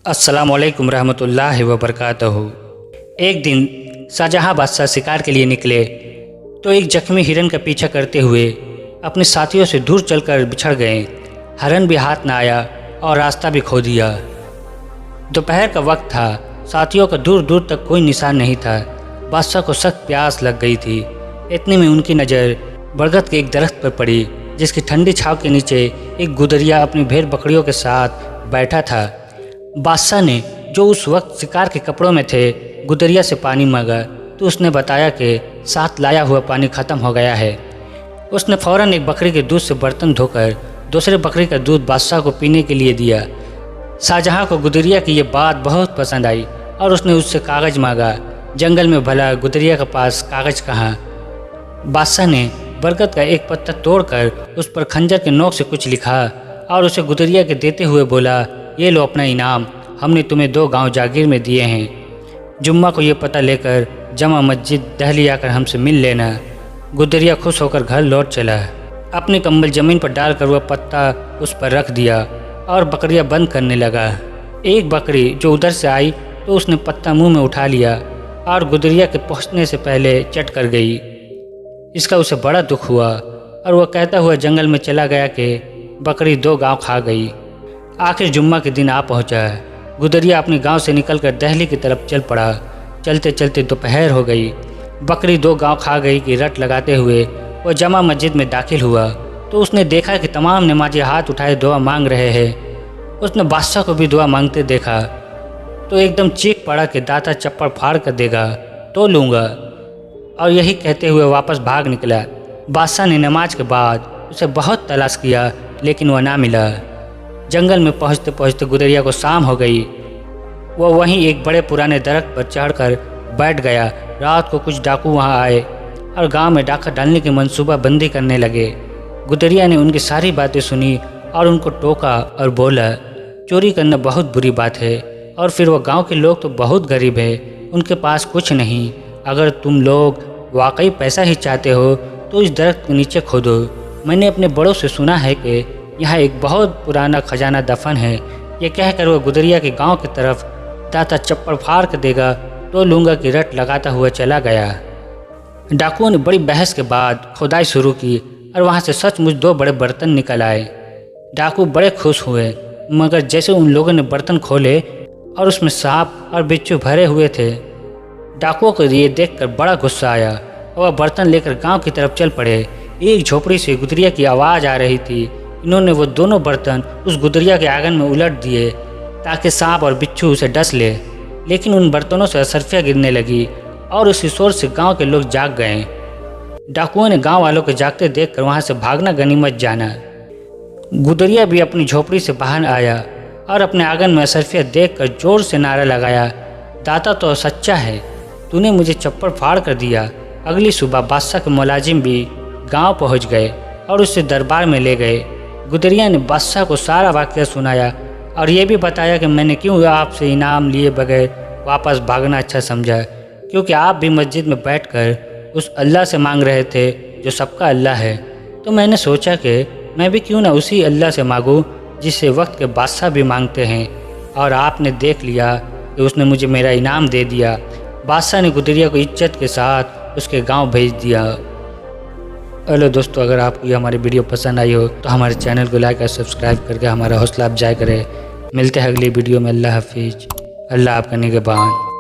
अस्सलामुअलैकुम रहमतुल्लाहि व बरकातहू। एक दिन शाहजहाँ बादशाह शिकार के लिए निकले तो एक जख्मी हिरन का पीछा करते हुए अपने साथियों से दूर चलकर बिछड़ गए। हिरन भी हाथ न आया और रास्ता भी खो दिया। दोपहर का वक्त था, साथियों का दूर दूर तक कोई निशान नहीं था। बादशाह को सख्त प्यास लग गई थी। इतने में उनकी नज़र बरगद के एक दरख्त पर पड़ी, जिसकी ठंडी छाँव के नीचे एक गुदरिया अपनी भेड़ बकरियों के साथ बैठा था। बादशाह ने, जो उस वक्त शिकार के कपड़ों में थे, गुदरिया से पानी मांगा तो उसने बताया कि साथ लाया हुआ पानी ख़त्म हो गया है। उसने फ़ौरन एक बकरी के दूध से बर्तन धोकर दूसरे बकरी का दूध बादशाह को पीने के लिए दिया। शाहजहाँ को गुदरिया की ये बात बहुत पसंद आई और उसने उससे कागज़ मांगा। जंगल में भला गुदरिया के पास कागज़ कहाँ। बादशाह ने बरगद का एक पत्ता तोड़कर उस पर खंजर के नोक से कुछ लिखा और उसे गुदरिया के देते हुए बोला, ये लो अपना इनाम, हमने तुम्हें 2 गांव जागीर में दिए हैं। जुम्मा को ये पता लेकर जमा मस्जिद दहली आकर हमसे मिल लेना। गुदरिया खुश होकर घर लौट चला। अपने कंबल ज़मीन पर डालकर वह पत्ता उस पर रख दिया और बकरियां बंद करने लगा। एक बकरी जो उधर से आई तो उसने पत्ता मुंह में उठा लिया और गुदरिया के पहुंचने से पहले चट कर गई। इसका उसे बड़ा दुख हुआ और वह कहता हुआ जंगल में चला गया कि बकरी 2 गांव खा गई। आखिर जुम्मा के दिन आ पहुंचा। गुदरिया अपने गांव से निकलकर दहली की तरफ चल पड़ा। चलते चलते दोपहर हो गई। बकरी 2 गांव खा गई की रट लगाते हुए वह जमा मस्जिद में दाखिल हुआ तो उसने देखा कि तमाम नमाजी हाथ उठाए दुआ मांग रहे हैं। उसने बादशाह को भी दुआ मांगते देखा तो एकदम चीख पड़ा कि दाता चप्पड़ फाड़ कर देगा तो लूँगा, और यही कहते हुए वापस भाग निकला। बादशाह ने नमाज के बाद उसे बहुत तलाश किया लेकिन वह ना मिला। जंगल में पहुंचते पहुंचते गुदरिया को शाम हो गई। वह वहीं एक बड़े पुराने दरख्त पर चढ़कर बैठ गया। रात को कुछ डाकू वहां आए और गांव में डाका डालने की मंसूबा बंदी करने लगे। गुदरिया ने उनकी सारी बातें सुनी और उनको टोका और बोला, चोरी करना बहुत बुरी बात है और फिर वह गांव के लोग तो बहुत गरीब है, उनके पास कुछ नहीं। अगर तुम लोग वाकई पैसा ही चाहते हो तो इस दरख्त के नीचे खोदो। मैंने अपने बड़ों से सुना है कि यहाँ एक बहुत पुराना खजाना दफन है। ये कहकर वह गुदरिया के गांव की तरफ दाता चप्पड़ फाड़ कर देगा तो लूँगा की रट लगाता हुआ चला गया। डाकुओं ने बड़ी बहस के बाद खुदाई शुरू की और वहाँ से सचमुच 2 बड़े बर्तन निकल आए। डाकू बड़े खुश हुए, मगर जैसे उन लोगों ने बर्तन खोले और उसमें सांप और बिच्छू भरे हुए थे। डाकुओं को ये देखकर बड़ा गुस्सा आया और वह बर्तन लेकर गाँव की तरफ चल पड़े। एक झोपड़ी से गुदरिया की आवाज़ आ रही थी। इन्होंने वो दोनों बर्तन उस गुदरिया के आंगन में उलट दिए ताकि सांप और बिच्छू उसे डस ले, लेकिन उन बर्तनों से असरफियाँ गिरने लगी और उसी शोर से गांव के लोग जाग गए। डाकुओं ने गांव वालों को जागते देखकर वहां से भागना गनीमत जाना। गुदरिया भी अपनी झोपड़ी से बाहर आया और अपने आंगन में असरफियाँ देखकर जोर से नारा लगाया, दाता तो सच्चा है, तूने मुझे चप्पड़ फाड़ कर दिया। अगली सुबह बादशाह के मुलाजिम भी गाँव पहुँच गए और उससे दरबार में ले गए। गुदरिया ने बादशाह को सारा वाक़या सुनाया और ये भी बताया कि मैंने क्यों आपसे इनाम लिए बगैर वापस भागना अच्छा समझा, क्योंकि आप भी मस्जिद में बैठकर उस अल्लाह से मांग रहे थे जो सबका अल्लाह है। तो मैंने सोचा कि मैं भी क्यों ना उसी अल्लाह से मांगूं जिससे वक्त के बादशाह भी मांगते हैं, और आपने देख लिया कि उसने मुझे मेरा इनाम दे दिया। बादशाह ने गुदरिया को इज्जत के साथ उसके गाँव भेज दिया। हेलो दोस्तों, अगर आपको ये हमारी वीडियो पसंद आई हो तो हमारे चैनल को लाइक और सब्सक्राइब करके हमारा हौसला अफजाई करें। मिलते हैं अगली वीडियो में। अल्लाह हाफिज़। अल्लाह आपका निगहबान।